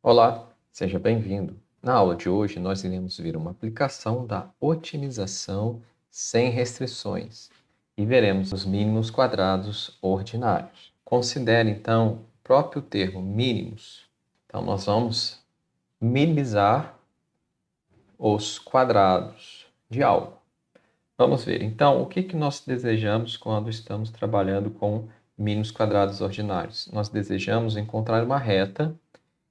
Olá, seja bem-vindo. Na aula de hoje, nós iremos ver uma aplicação da otimização sem restrições e veremos os mínimos quadrados ordinários. Considere, então, o próprio termo mínimos. Então, nós vamos minimizar os quadrados de algo. Vamos ver, então, o que nós desejamos quando estamos trabalhando com mínimos quadrados ordinários? Nós desejamos encontrar uma reta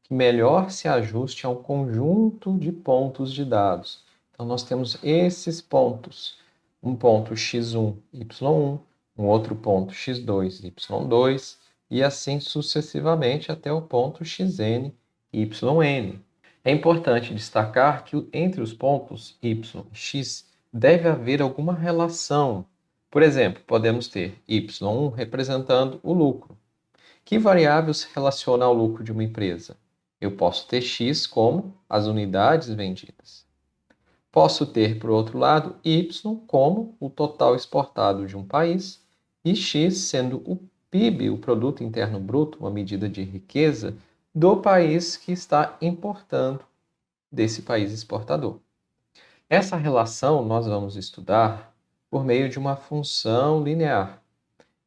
que melhor se ajuste ao conjunto de pontos de dados. Então, nós temos esses pontos. Um ponto x1, y1, um outro ponto x2, y2, e assim sucessivamente até o ponto xn, yn. É importante destacar que entre os pontos y e x deve haver alguma relação. Por exemplo, podemos ter y1 representando o lucro. Que variável se relaciona ao lucro de uma empresa? Eu posso ter x como as unidades vendidas. Posso ter, por outro lado, y como o total exportado de um país e x sendo o PIB, o Produto Interno Bruto, uma medida de riqueza do país que está importando desse país exportador. Essa relação nós vamos estudar por meio de uma função linear,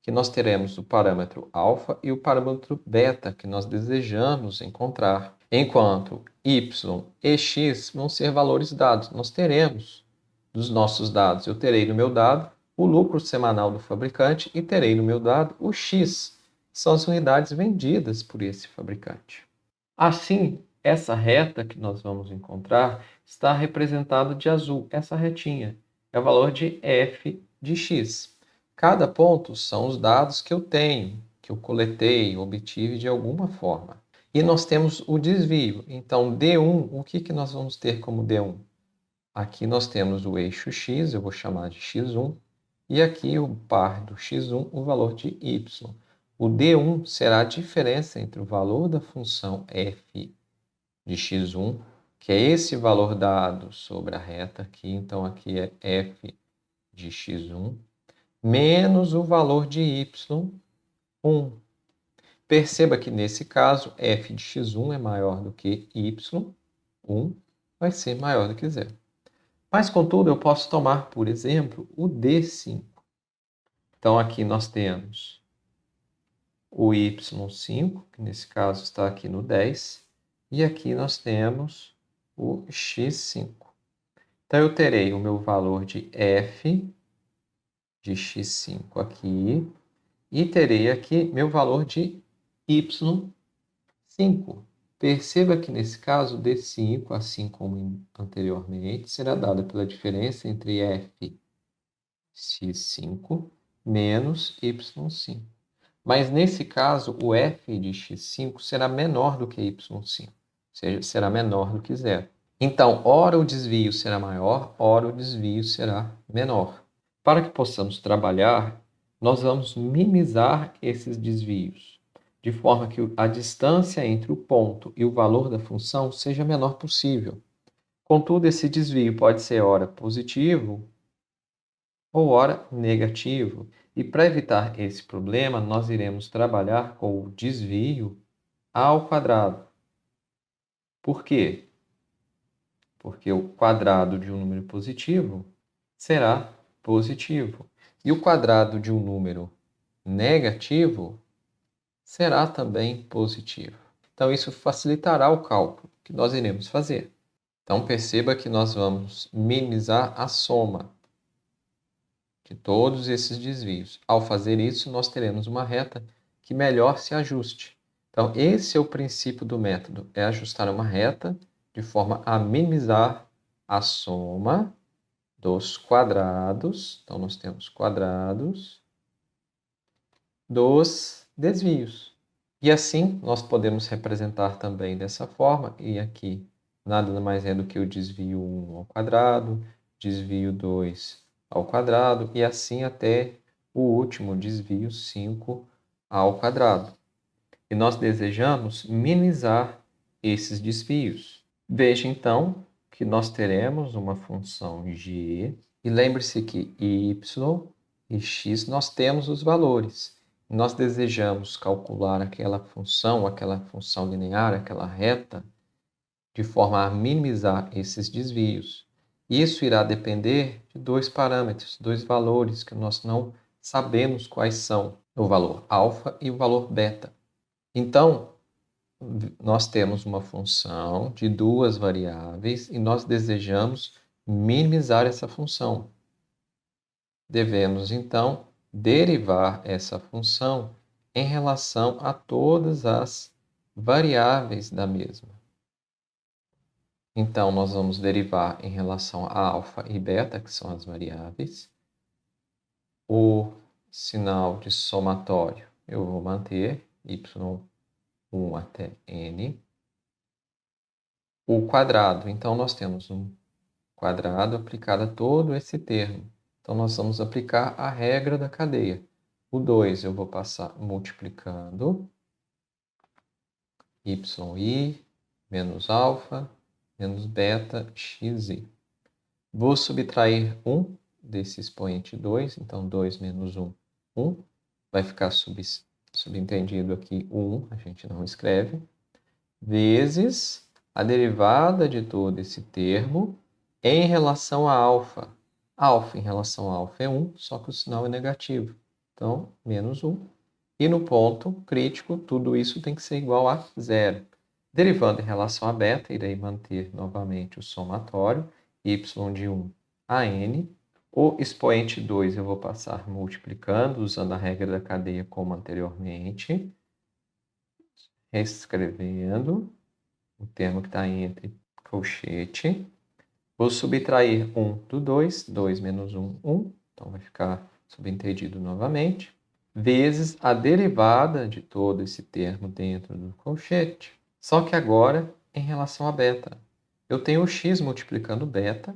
que nós teremos o parâmetro alfa e o parâmetro beta que nós desejamos encontrar, enquanto y e x vão ser valores dados. Nós teremos dos nossos dados, eu terei no meu dado o lucro semanal do fabricante e terei no meu dado o x, que são as unidades vendidas por esse fabricante. Assim, essa reta que nós vamos encontrar está representada de azul, essa retinha, é o valor de f de x. Cada ponto são os dados que eu tenho, que eu coletei, obtive de alguma forma. E nós temos o desvio. Então, D1, o que nós vamos ter como D1? Aqui nós temos o eixo x, eu vou chamar de x1, e aqui o par do x1, o valor de y. O D1 será a diferença entre o valor da função f de x1, que é esse valor dado sobre a reta aqui, então aqui é f de x1, menos o valor de y1. Perceba que nesse caso, f de x1 é maior do que y1, vai ser maior do que zero. Mas, contudo, eu posso tomar, por exemplo, o D5. Então, aqui nós temos o y5, que nesse caso está aqui no 10, e aqui nós temos o x5. Então, eu terei o meu valor de f de x5 aqui, e terei aqui meu valor de y5. Perceba que nesse caso, D5, assim como anteriormente, será dada pela diferença entre f x5 menos y5. Mas nesse caso, o f de x5 será menor do que y5, ou seja, será menor do que zero. Então, ora o desvio será maior, ora o desvio será menor. Para que possamos trabalhar, nós vamos minimizar esses desvios, de forma que a distância entre o ponto e o valor da função seja a menor possível. Contudo, esse desvio pode ser ora positivo ou ora negativo. E para evitar esse problema, nós iremos trabalhar com o desvio ao quadrado. Por quê? Porque o quadrado de um número positivo será positivo. E o quadrado de um número negativo será também positivo. Então, isso facilitará o cálculo que nós iremos fazer. Então, perceba que nós vamos minimizar a soma de todos esses desvios. Ao fazer isso, nós teremos uma reta que melhor se ajuste. Então, esse é o princípio do método, é ajustar uma reta de forma a minimizar a soma dos quadrados. Então, nós temos quadrados dos desvios. E assim, nós podemos representar também dessa forma, e aqui nada mais é do que o desvio 1 ao quadrado, desvio 2 ao quadrado, e assim até o último desvio 5 ao quadrado. E nós desejamos minimizar esses desvios. Veja, então, que nós teremos uma função g, e lembre-se que y e x nós temos os valores. Nós desejamos calcular aquela função linear, aquela reta, de forma a minimizar esses desvios. Isso irá depender de dois parâmetros, dois valores que nós não sabemos quais são, o valor alfa e o valor beta. Então, nós temos uma função de duas variáveis e nós desejamos minimizar essa função. Devemos, então, derivar essa função em relação a todas as variáveis da mesma. Então, nós vamos derivar em relação a alfa e beta, que são as variáveis. O sinal de somatório eu vou manter, y1 até n. O quadrado, então, nós temos um quadrado aplicado a todo esse termo. Então, nós vamos aplicar a regra da cadeia. O 2 eu vou passar multiplicando yi menos alfa menos beta xi. Vou subtrair 1 desse expoente 2, então 2 menos 1, 1. Vai ficar subentendido aqui o 1, a gente não escreve, vezes a derivada de todo esse termo em relação a alfa. Alfa em relação a alfa é 1, só que o sinal é negativo. Então, menos 1. E no ponto crítico, tudo isso tem que ser igual a zero. Derivando em relação a beta, irei manter novamente o somatório, y de 1 a n. O expoente 2 eu vou passar multiplicando, usando a regra da cadeia como anteriormente. Reescrevendo o termo que está entre colchete. Vou subtrair 1 do 2, 2 menos 1, 1. Então, vai ficar subentendido novamente. Vezes a derivada de todo esse termo dentro do colchete. Só que agora, em relação a beta. Eu tenho o x multiplicando beta.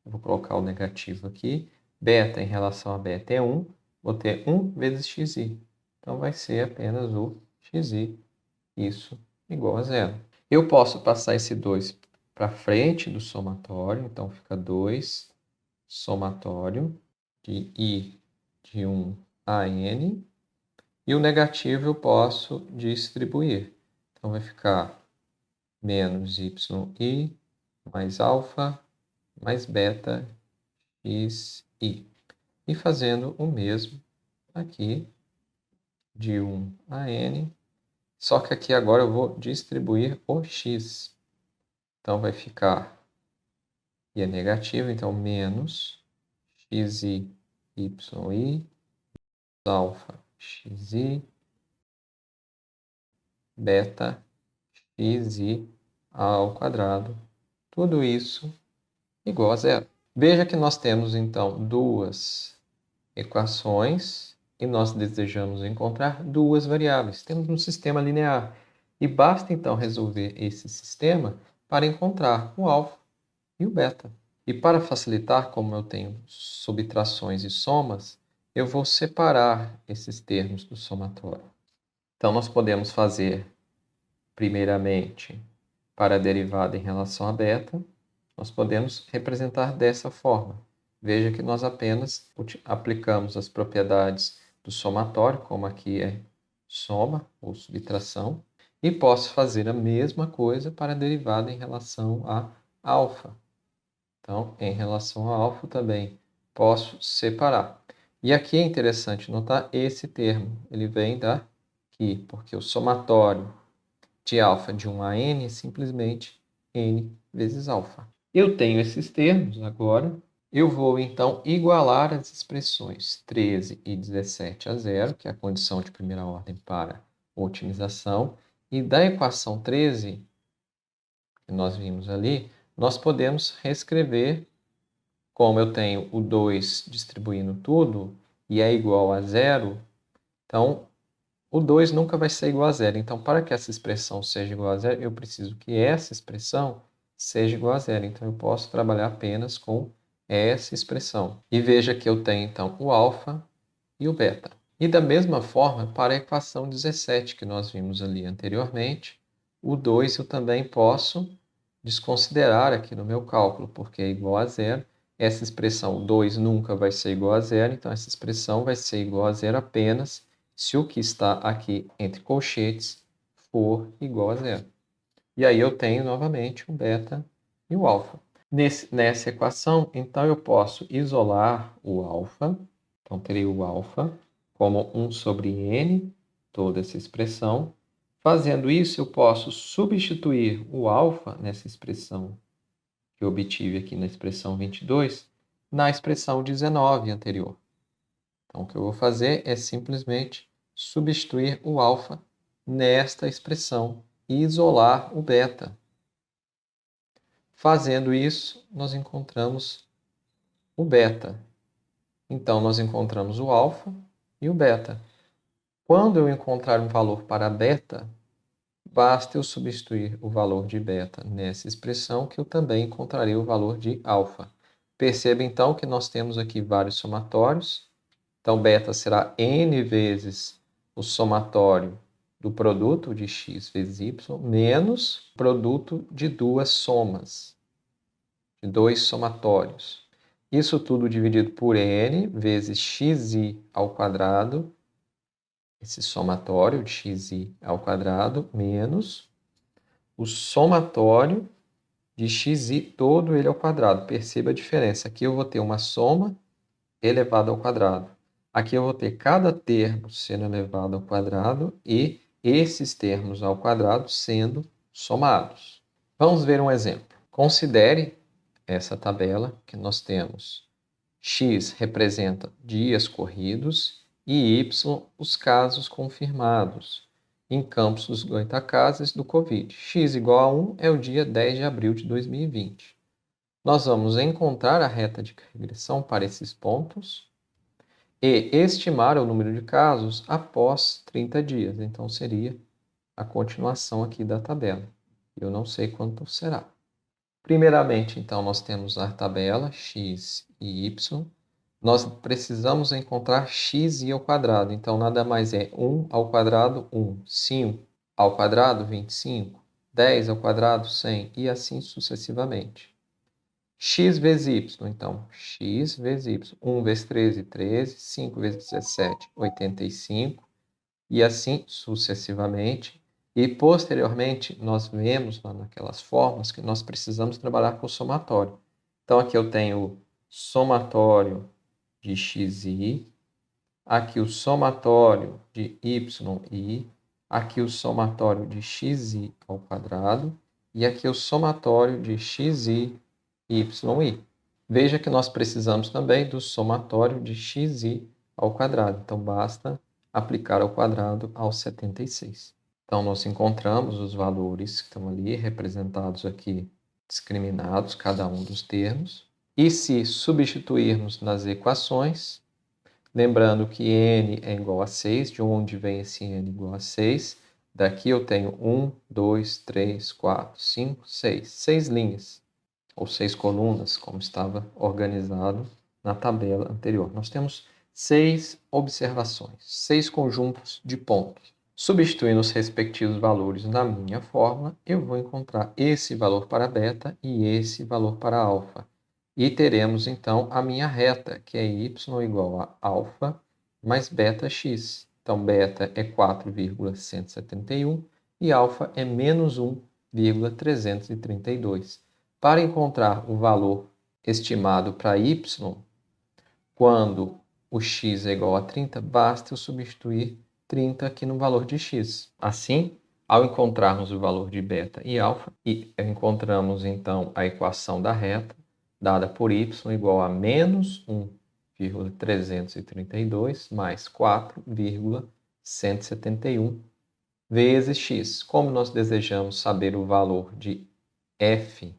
Eu vou colocar o negativo aqui. Beta em relação a beta é 1. Vou ter 1 vezes xi. Então, vai ser apenas o xi. Isso igual a zero. Eu posso passar esse 2 para frente do somatório. Então, fica 2 somatório de i de 1 a n. E o negativo eu posso distribuir. Então, vai ficar menos yi mais alfa mais beta xi. E fazendo o mesmo aqui, de 1 a n. Só que aqui agora eu vou distribuir o x. Então, vai ficar, e é negativo, então, menos xi, yi, alfa xi, beta xi ao quadrado. Tudo isso igual a zero. Veja que nós temos, então, duas equações e nós desejamos encontrar duas variáveis. Temos um sistema linear. E basta, então, resolver esse sistema para encontrar o alfa e o beta. E para facilitar, como eu tenho subtrações e somas, eu vou separar esses termos do somatório. Então, nós podemos fazer, primeiramente, para a derivada em relação a beta, nós podemos representar dessa forma. Veja que nós apenas aplicamos as propriedades do somatório, como aqui é soma ou subtração, e posso fazer a mesma coisa para a derivada em relação a alfa. Então, em relação a alfa também posso separar. E aqui é interessante notar esse termo, ele vem daqui, porque o somatório de alfa de 1 a n é simplesmente n vezes alfa. Eu tenho esses termos agora. Eu vou, então, igualar as expressões 13 e 17 a zero, que é a condição de primeira ordem para otimização. E da equação 13, que nós vimos ali, nós podemos reescrever, como eu tenho o 2 distribuindo tudo e é igual a zero, então o 2 nunca vai ser igual a zero. Então, para que essa expressão seja igual a zero, eu preciso que essa expressão seja igual a zero. Então, eu posso trabalhar apenas com essa expressão. E veja que eu tenho, então, o alfa e o beta. E da mesma forma, para a equação 17, que nós vimos ali anteriormente, o 2 eu também posso desconsiderar aqui no meu cálculo, porque é igual a zero. Essa expressão 2 nunca vai ser igual a zero, então essa expressão vai ser igual a zero apenas se o que está aqui entre colchetes for igual a zero. E aí eu tenho novamente o beta e o alfa. Nessa equação, então, eu posso isolar o alfa. Então, terei o alfa como 1 sobre n, toda essa expressão. Fazendo isso, eu posso substituir o alfa nessa expressão que eu obtive aqui na expressão 22, na expressão 19 anterior. Então, o que eu vou fazer é simplesmente substituir o alfa nesta expressão e isolar o beta. Fazendo isso, nós encontramos o beta. Então, nós encontramos o alfa e o beta. Quando eu encontrar um valor para beta, basta eu substituir o valor de beta nessa expressão que eu também encontrarei o valor de alfa. Perceba então que nós temos aqui vários somatórios. Então, beta será n vezes o somatório do produto de x vezes y menos o produto de duas somas, de dois somatórios. Isso tudo dividido por n vezes xi ao quadrado, esse somatório de xi ao quadrado, menos o somatório de xi todo ele ao quadrado. Perceba a diferença. Aqui eu vou ter uma soma elevada ao quadrado. Aqui eu vou ter cada termo sendo elevado ao quadrado e esses termos ao quadrado sendo somados. Vamos ver um exemplo. Considere essa tabela que nós temos. X representa dias corridos e Y os casos confirmados em campos dos Goytacazes do Covid. X igual a 1 é o dia 10 de abril de 2020. Nós vamos encontrar a reta de regressão para esses pontos e estimar o número de casos após 30 dias. Então, seria a continuação aqui da tabela. Eu não sei quanto será. Primeiramente, então, nós temos a tabela x e y. Nós precisamos encontrar xi ao quadrado. Então, nada mais é 1 ao quadrado, 1. 5 ao quadrado, 25. 10 ao quadrado, 100. E assim sucessivamente. X vezes y. Então, x vezes y. 1 vezes 13, 13. 5 vezes 17, 85. E assim sucessivamente. E, posteriormente, nós vemos lá naquelas formas que nós precisamos trabalhar com o somatório. Então, aqui eu tenho o somatório de xi, aqui o somatório de yi, aqui o somatório de xi ao quadrado e aqui o somatório de xi, yi. Veja que nós precisamos também do somatório de xi ao quadrado. Então, basta aplicar ao quadrado aos 76. Então, nós encontramos os valores que estão ali representados aqui, discriminados, cada um dos termos. E se substituirmos nas equações, lembrando que n é igual a 6, de onde vem esse n igual a 6? Daqui eu tenho 1, 2, 3, 4, 5, 6. 6 linhas, ou 6 colunas, como estava organizado na tabela anterior. Nós temos 6 observações, 6 conjuntos de pontos. Substituindo os respectivos valores na minha fórmula, eu vou encontrar esse valor para beta e esse valor para alfa. E teremos, então, a minha reta, que é y igual a alfa mais beta x. Então, beta é 4,171 e alfa é menos 1,332. Para encontrar o valor estimado para y, quando o x é igual a 30, basta eu substituir 30 aqui no valor de x. Assim, ao encontrarmos o valor de beta e alfa, encontramos então a equação da reta, dada por y igual a menos 1,332 mais 4,171 vezes x. Como nós desejamos saber o valor de f,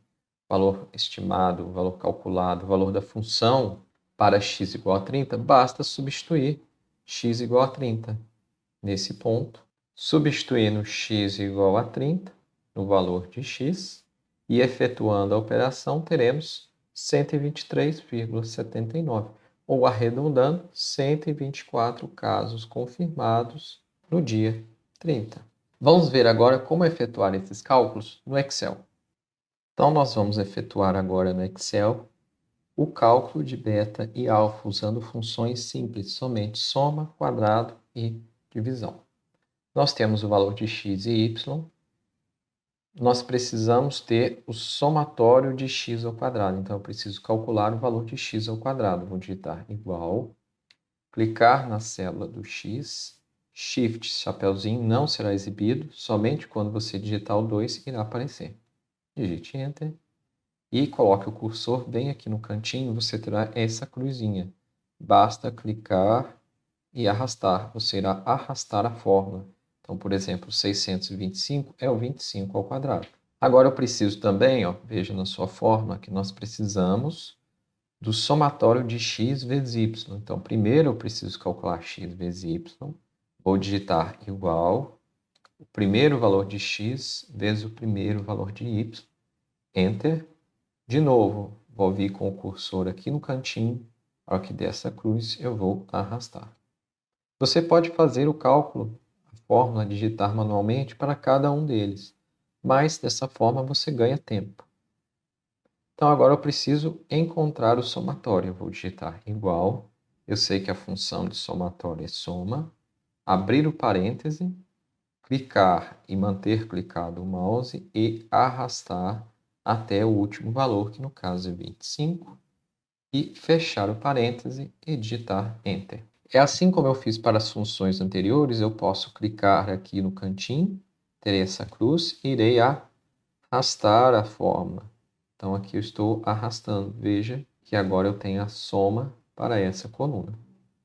valor estimado, valor calculado, valor da função para x igual a 30, basta substituir x igual a 30 nesse ponto, substituindo x igual a 30 no valor de x e efetuando a operação, teremos 123,79, ou arredondando, 124 casos confirmados no dia 30. Vamos ver agora como efetuar esses cálculos no Excel. Então, nós vamos efetuar agora no Excel o cálculo de beta e alfa usando funções simples, somente soma, quadrado e divisão. Nós temos o valor de x e y nós precisamos ter o somatório de x ao quadrado. Então, eu preciso calcular o valor de x ao quadrado. Vou digitar igual, clicar na célula do x, Shift, chapeuzinho, não será exibido, somente quando você digitar o 2 irá aparecer. Digite Enter e coloque o cursor bem aqui no cantinho, você terá essa cruzinha. Basta clicar e arrastar, você irá arrastar a fórmula. Então, por exemplo, 625 é o 25 ao quadrado. Agora eu preciso também, veja na sua fórmula que nós precisamos do somatório de x vezes y. Então, primeiro eu preciso calcular x vezes y. Vou digitar igual o primeiro valor de x vezes o primeiro valor de y. Enter. De novo, vou vir com o cursor aqui no cantinho. A hora que der essa cruz, eu vou arrastar. Você pode fazer o cálculo, a fórmula, digitar manualmente para cada um deles, mas dessa forma você ganha tempo. Então agora eu preciso encontrar o somatório. Eu vou digitar igual, eu sei que a função de somatório é soma, abrir o parêntese, clicar e manter clicado o mouse e arrastar até o último valor, que no caso é 25, e fechar o parêntese e digitar Enter. É assim como eu fiz para as funções anteriores, eu posso clicar aqui no cantinho, terei essa cruz e irei arrastar a fórmula. Então aqui eu estou arrastando. Veja que agora eu tenho a soma para essa coluna.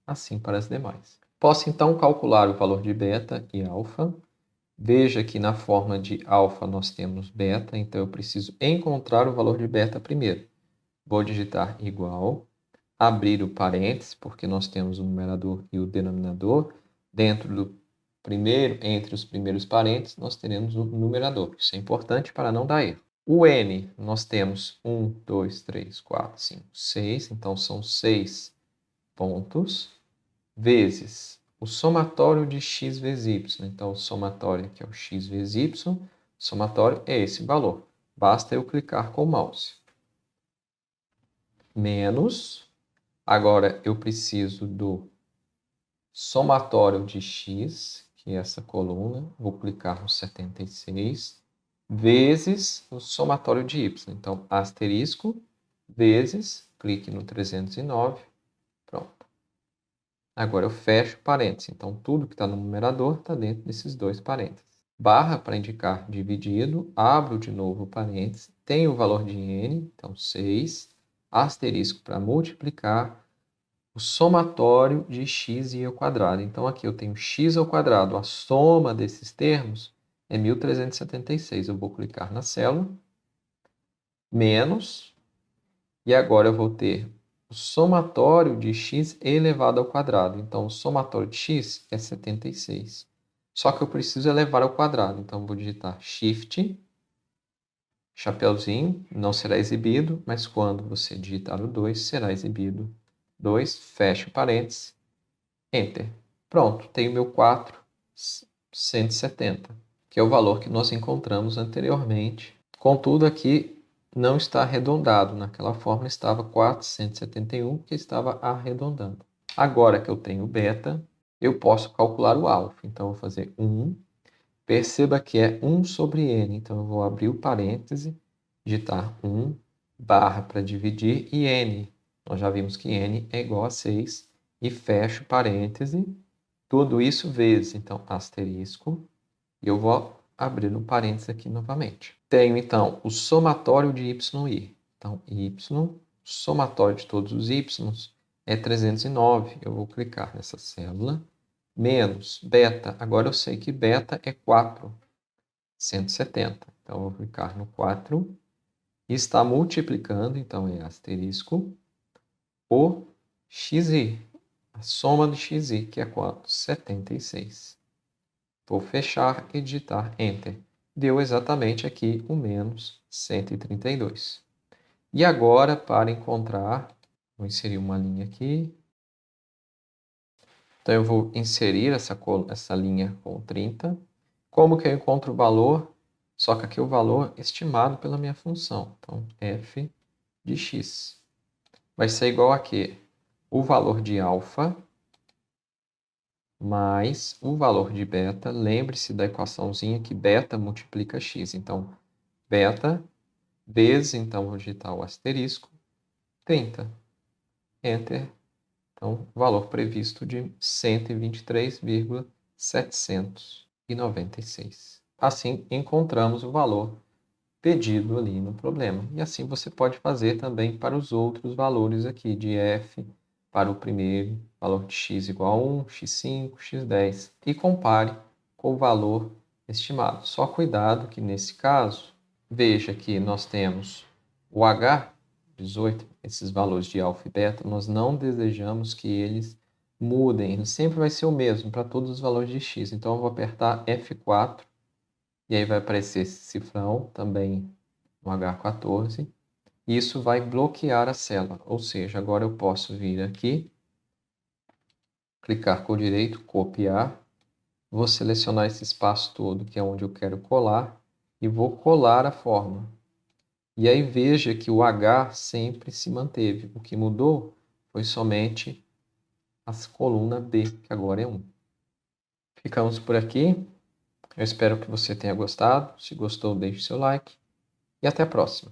Assim para as demais. Posso então calcular o valor de beta e alfa. Veja que na forma de alfa nós temos beta, então eu preciso encontrar o valor de beta primeiro. Vou digitar igual, abrir o parênteses, porque nós temos o numerador e o denominador. Dentro do primeiro, entre os primeiros parênteses, nós teremos o numerador. Isso é importante para não dar erro. O n, nós temos 1, 2, 3, 4, 5, 6. Então, são 6 pontos, vezes o somatório de x vezes y. Então, o somatório aqui é o x vezes y. O somatório é esse valor. Basta eu clicar com o mouse. Menos, agora eu preciso do somatório de x, que é essa coluna, vou clicar no 76, vezes o somatório de y. Então, asterisco, vezes, clique no 309, pronto. Agora eu fecho parênteses. Então, tudo que está no numerador está dentro desses dois parênteses. Barra para indicar dividido, abro de novo o parênteses, tenho o valor de n, então 6, asterisco para multiplicar, o somatório de x e ao quadrado. Então, aqui eu tenho x ao quadrado. A soma desses termos é 1.376. Eu vou clicar na célula, menos, e agora eu vou ter o somatório de x elevado ao quadrado. Então, o somatório de x é 76. Só que eu preciso elevar ao quadrado. Então, vou digitar Shift, chapeuzinho, não será exibido, mas quando você digitar o 2, será exibido. 2, fecha o parênteses, Enter. Pronto, tenho meu 470, que é o valor que nós encontramos anteriormente. Contudo, aqui não está arredondado. Naquela fórmula estava 471, que estava arredondando. Agora que eu tenho beta, eu posso calcular o alfa. Então, eu vou fazer 1. Perceba que é 1 sobre n. Então, eu vou abrir o parêntese, digitar 1, barra para dividir, e n. Nós já vimos que n é igual a 6. E fecho parêntese, tudo isso vezes, então, asterisco, e eu vou abrir no parênteses aqui novamente. Tenho, então, o somatório de y e i. Então, y, somatório de todos os y é 309. Eu vou clicar nessa célula, menos beta. Agora eu sei que beta é 470. Então, eu vou clicar no 4 e está multiplicando, então é asterisco, o xi. A soma do xi, que é quanto? 76. Vou fechar e digitar Enter. Deu exatamente aqui o menos 132. E agora, para encontrar, vou inserir uma linha aqui. Então, eu vou inserir essa linha com 30. Como que eu encontro o valor? Só que aqui o valor estimado pela minha função. Então, f de x vai ser igual a quê? O valor de alfa mais o valor de beta. Lembre-se da equaçãozinha que beta multiplica x. Então, beta, vezes, então vou digitar o asterisco, 30. Enter. Então, valor previsto de 123,796. Assim, encontramos o valor pedido ali no problema. E assim você pode fazer também para os outros valores aqui de f para o primeiro, valor de x igual a 1, x5, x10. E compare com o valor estimado. Só cuidado que nesse caso, veja que nós temos o h, 18, esses valores de alfa e beta, nós não desejamos que eles mudem. Sempre vai ser o mesmo para todos os valores de x. Então eu vou apertar F4 e aí vai aparecer esse cifrão também no H14. Isso vai bloquear a célula, ou seja, agora eu posso vir aqui, clicar com o direito, copiar, vou selecionar esse espaço todo, que é onde eu quero colar, e vou colar a fórmula. E aí veja que o H sempre se manteve. O que mudou foi somente a coluna B, que agora é 1. Ficamos por aqui. Eu espero que você tenha gostado. Se gostou, deixe seu like. E até a próxima.